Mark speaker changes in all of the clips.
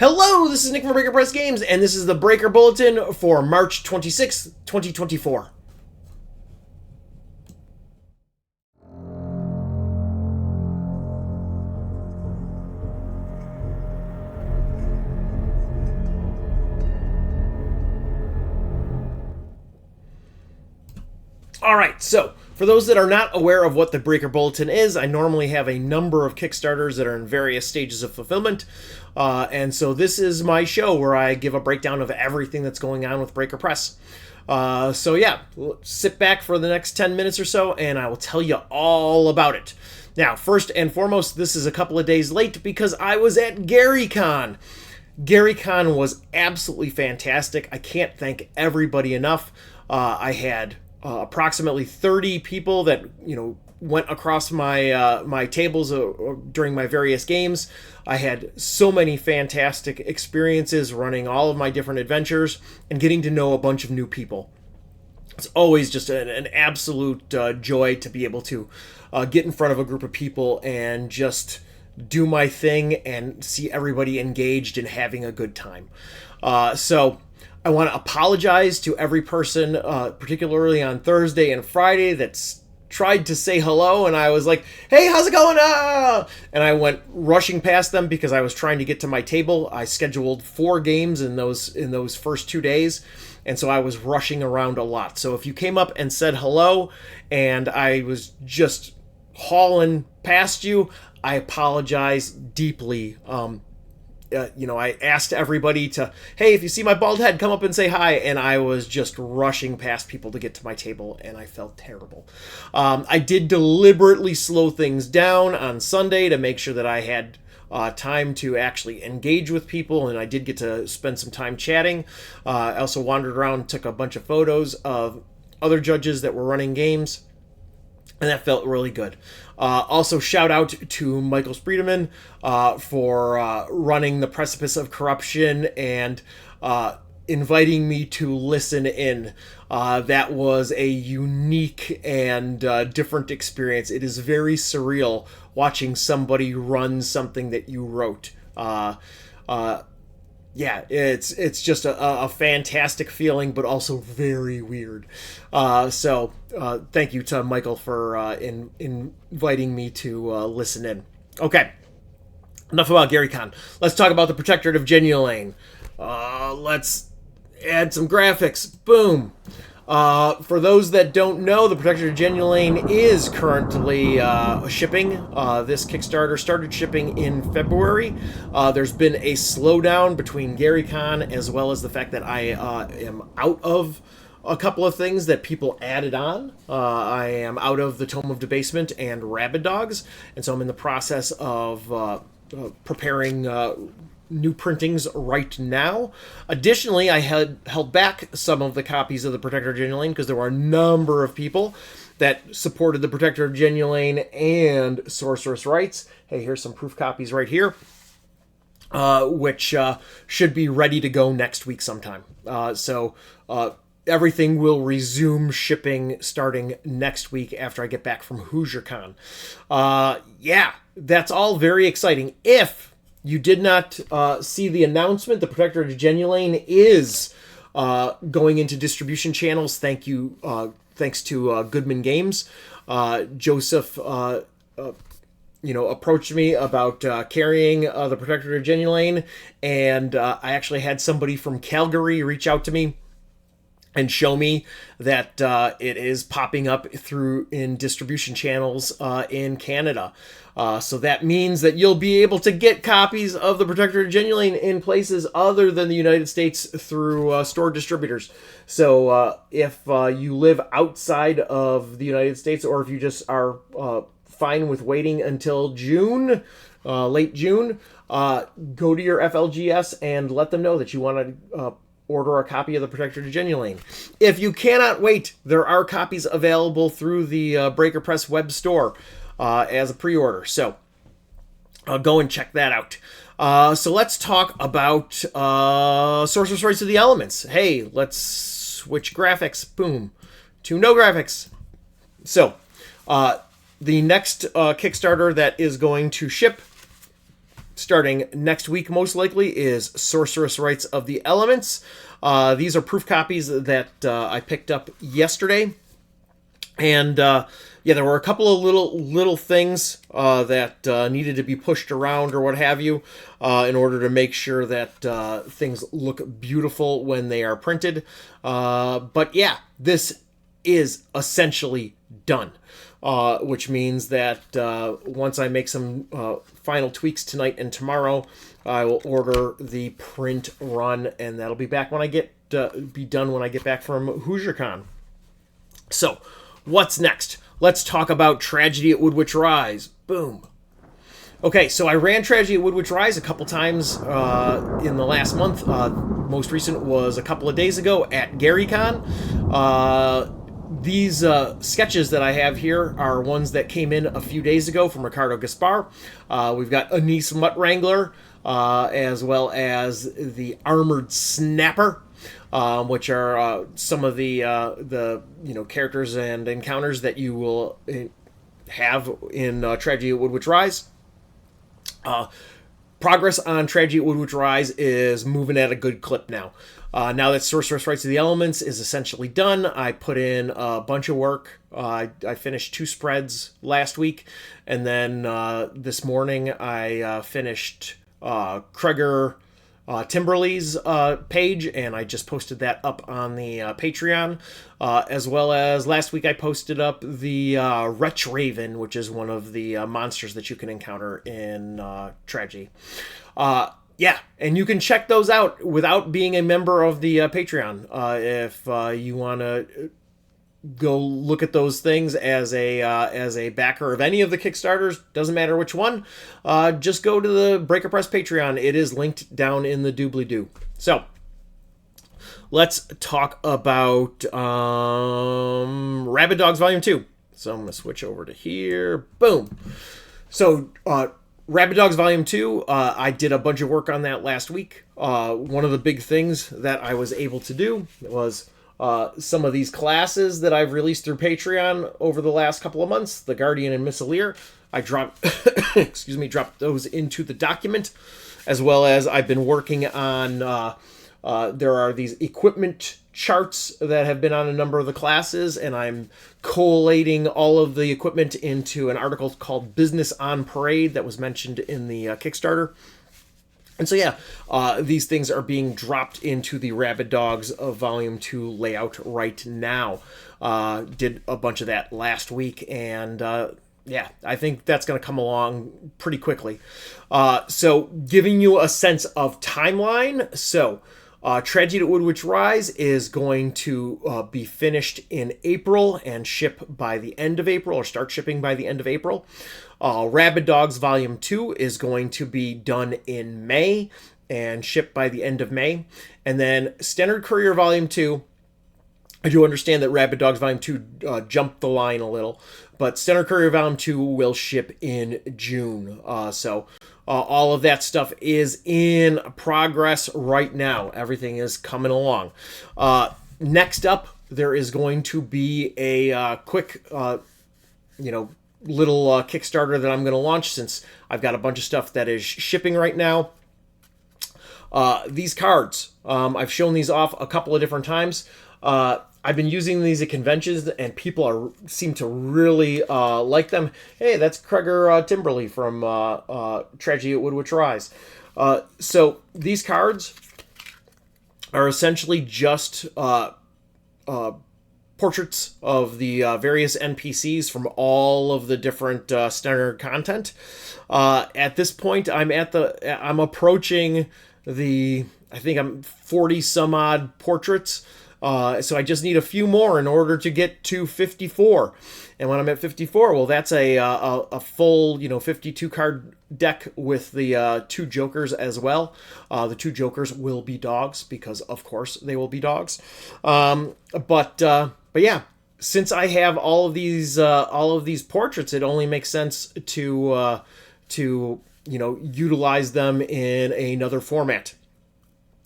Speaker 1: Hello, this is Nick from Breaker Press Games, and this is the Breaker Bulletin for March 26th, 2024. Alright, so for those that are not aware of what the Breaker Bulletin is, I normally have a number of Kickstarters that are in various stages of fulfillment. And so this is my show where I give a breakdown of everything that's going on with Breaker Press. So yeah, sit back for the next 10 minutes or so and I will tell you all about it. Now, first and foremost, this is a couple of days late because I was at GaryCon. GaryCon was absolutely fantastic. I can't thank everybody enough. I had approximately 30 people that went across my tables during my various games. I had so many fantastic experiences running all of my different adventures and getting to know a bunch of new people. It's always just an absolute joy to be able to get in front of a group of people and just do my thing and see everybody engaged and having a good time. So I want to apologize to every person, particularly on Thursday and Friday, that's tried to say hello, and I was like, hey, how's it going? And I went rushing past them because I was trying to get to my table. I scheduled 4 games in those first 2 days, and so I was rushing around a lot. So if you came up and said hello, and I was just hauling past you, I apologize deeply. I asked everybody to, hey, if you see my bald head, come up and say hi. And I was just rushing past people to get to my table, and I felt terrible. I did deliberately slow things down on Sunday to make sure that I had time to actually engage with people, and I did get to spend some time chatting. I also wandered around and took a bunch of photos of other judges that were running games, and that felt really good. Also, shout out to Michael Spreedeman for running the Precipice of Corruption and inviting me to listen in. That was a unique and different experience. It is very surreal watching somebody run something that you wrote. Yeah, it's just a fantastic feeling, but also very weird. So thank you to Michael for inviting me to listen in. Okay, enough about GaryCon. Let's talk about the Protectorate of Genulane. Let's add some graphics. Boom. For those that don't know, the Protectorate of Genulane is currently shipping. This Kickstarter started shipping in February. There's been a slowdown between GaryCon as well as the fact that I am out of a couple of things that people added on. I am out of the Tome of Debasement and Rabid Dogs, and so I'm in the process of preparing new printings right now. Additionally, I had held back some of the copies of the Protector of Genulane because there were a number of people that supported the Protector of Genulane and Sorceress Rights. Hey, here's some proof copies right here, which should be ready to go next week sometime. So everything will resume shipping starting next week after I get back from HoosierCon. Yeah, that's all very exciting. If you did not see the announcement, the Protector of Genulane is going into distribution channels. Thanks to Goodman Games. Joseph, approached me about carrying the Protector of Genulane, and I actually had somebody from Calgary reach out to me and show me that it is popping up in distribution channels in Canada. So that means that you'll be able to get copies of the Protector of Genulane in places other than the United States through store distributors. So if you live outside of the United States, or if you just are fine with waiting until June, late June, go to your FLGS and let them know that you want to order a copy of the Protector of Genulane. If you cannot wait, there are copies available through the Breaker Press web store as a pre-order. So go and check that out. So let's talk about Sorcerer's Rights of the Elements. Hey, let's switch graphics. Boom. To no graphics. So the next Kickstarter that is going to ship starting next week, most likely, is Sorceress Rites of the Elements. These are proof copies that I picked up yesterday. And yeah, there were a couple of little things that needed to be pushed around or what have you in order to make sure that things look beautiful when they are printed. But yeah, this is essentially done. Which means that once I make some final tweaks tonight and tomorrow, I will order the print run, and that'll be back when I get be done when I get back from HoosierCon. So, what's next? Let's talk about Tragedy at Woodwitch Rise. Boom. Okay, so I ran Tragedy at Woodwitch Rise a couple times in the last month. Most recent was a couple of days ago at GaryCon. These sketches that I have here are ones that came in a few days ago from Ricardo Gaspar. We've got Anise Mutt Wrangler, as well as the Armored Snapper, which are some of the characters and encounters that you will have in Tragedy at Woodwitch Rise. Progress on Tragedy at Woodwitch Rise is moving at a good clip now. Now that Sorceress Rites of the Elements is essentially done, I put in a bunch of work. I finished 2 spreads last week, and then this morning I finished Kreger Timberley's page, and I just posted that up on the Patreon, as well as last week I posted up the Wretch Raven, which is one of the monsters that you can encounter in Tragedy. Yeah, and you can check those out without being a member of the Patreon. If you want to go look at those things as a backer of any of the Kickstarters, doesn't matter which one, just go to the Breaker Press Patreon. It is linked down in the doobly-doo. So, let's talk about Rabid Dogs Volume 2. So I'm going to switch over to here. Boom. So, Rabid Dogs Volume 2, I did a bunch of work on that last week. One of the big things that I was able to do was some of these classes that I've released through Patreon over the last couple of months, the Guardian and Missileer. I dropped those into the document, as well as I've been working on, there are these equipment charts that have been on a number of the classes, and I'm collating all of the equipment into an article called Business on Parade that was mentioned in the Kickstarter. And so yeah, these things are being dropped into the Rabid Dogs of Volume 2 layout right now. Did a bunch of that last week, and yeah, I think that's going to come along pretty quickly. So giving you a sense of timeline, so Tragedy at Woodwitch Rise is going to be finished in April and ship by the end of April, or start shipping by the end of April. Rabid Dogs Volume 2 is going to be done in May and shipped by the end of May. And then Standard Courier Volume 2, I do understand that Rabid Dogs Volume 2 jumped the line a little, but Standard Courier Volume 2 will ship in June. So all of that stuff is in progress right now. Everything is coming along. Next up, there is going to be a quick, little Kickstarter that I'm going to launch, since I've got a bunch of stuff that is shipping right now. These cards, I've shown these off a couple of different times. I've been using these at conventions, and people seem to really like them. Hey, that's Kreger Timberley from Tragedy at Woodwitch Rise. So these cards are essentially just portraits of the various NPCs from all of the different standard content. At this point, I'm approaching I think I'm 40 some odd portraits. So I just need a few more in order to get to 54. And when I'm at 54, well, that's a full, 52 card deck with the 2 jokers as well. The 2 jokers will be dogs, because of course they will be dogs. But yeah, since I have all of these portraits, it only makes sense to utilize them in another format.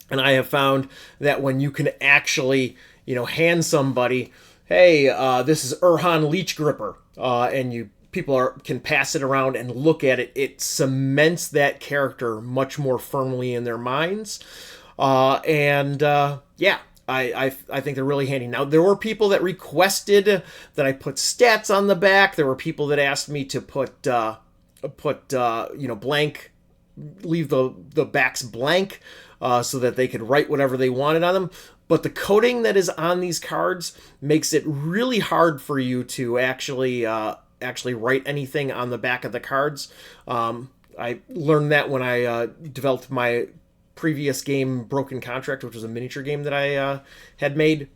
Speaker 1: And I have found that when you can actually, hand somebody, hey, this is Urhan Leech Gripper, and you can pass it around and look at it, it cements that character much more firmly in their minds. Yeah, I think they're really handy. Now, there were people that requested that I put stats on the back. There were people that asked me to put blank, leave the backs blank, so that they could write whatever they wanted on them. But the coding that is on these cards makes it really hard for you to actually write anything on the back of the cards. I learned that when I developed my previous game, Broken Contract, which was a miniature game that I had made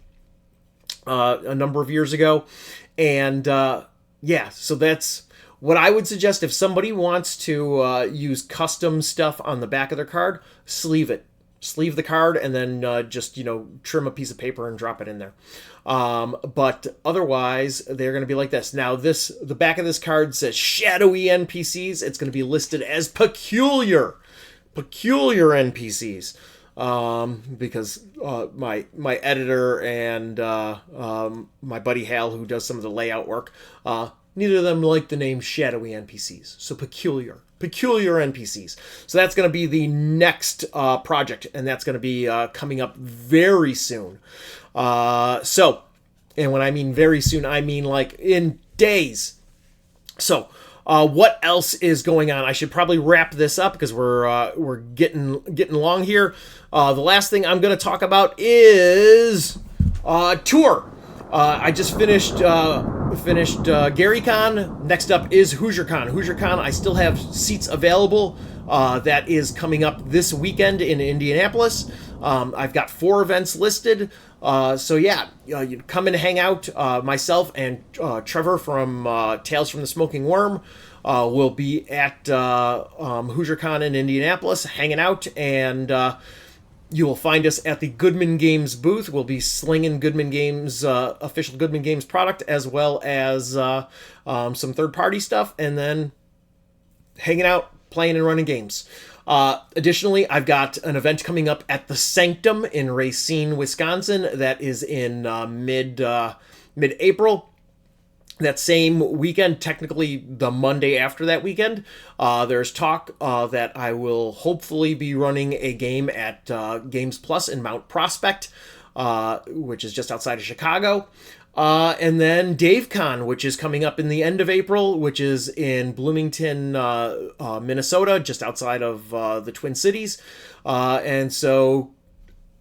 Speaker 1: a number of years ago. And yeah, so that's what I would suggest. If somebody wants to use custom stuff on the back of their card, sleeve it. Sleeve the card and then just, trim a piece of paper and drop it in there. But otherwise, they're going to be like this. Now, the back of this card says shadowy NPCs. It's going to be listed as peculiar NPCs. Because my editor and my buddy Hal, who does some of the layout work, neither of them like the name shadowy NPCs. So peculiar NPCs. So that's going to be the next project, and that's going to be coming up very soon. And when I mean very soon, I mean like in days. So what else is going on? I should probably wrap this up because we're getting long here. The last thing I'm going to talk about is tour. I just finished GaryCon. Next up is HoosierCon. HoosierCon, I still have seats available. That is coming up this weekend in Indianapolis. I've got 4 events listed. So yeah, you come and hang out. Myself and Trevor from Tales from the Smoking Worm will be at HoosierCon in Indianapolis hanging out, and you will find us at the Goodman Games booth. We'll be slinging Goodman Games, official Goodman Games product, as well as some third-party stuff, and then hanging out, playing and running games. Additionally, I've got an event coming up at the Sanctum in Racine, Wisconsin. That is in mid-April. That same weekend, technically the Monday after that weekend, there's talk that I will hopefully be running a game at Games Plus in Mount Prospect, which is just outside of Chicago. And then DaveCon, which is coming up in the end of April, which is in Bloomington, Minnesota, just outside of the Twin Cities. And so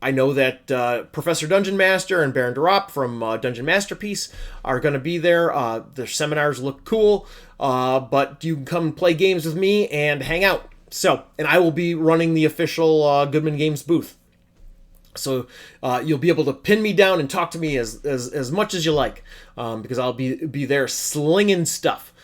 Speaker 1: I know that Professor Dungeon Master and Baron Durop from Dungeon Masterpiece are going to be there. Their seminars look cool, but you can come play games with me and hang out. So, and I will be running the official Goodman Games booth. So you'll be able to pin me down and talk to me as much as you like, because I'll be there slinging stuff.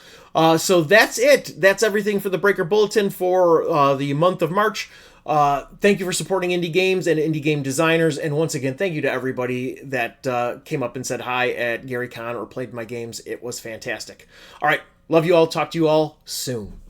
Speaker 1: So that's it. That's everything for the Breaker Bulletin for the month of March. Thank you for supporting indie games and indie game designers. And once again, thank you to everybody that came up and said hi at GaryCon or played my games. It was fantastic. All right. Love you all. Talk to you all soon.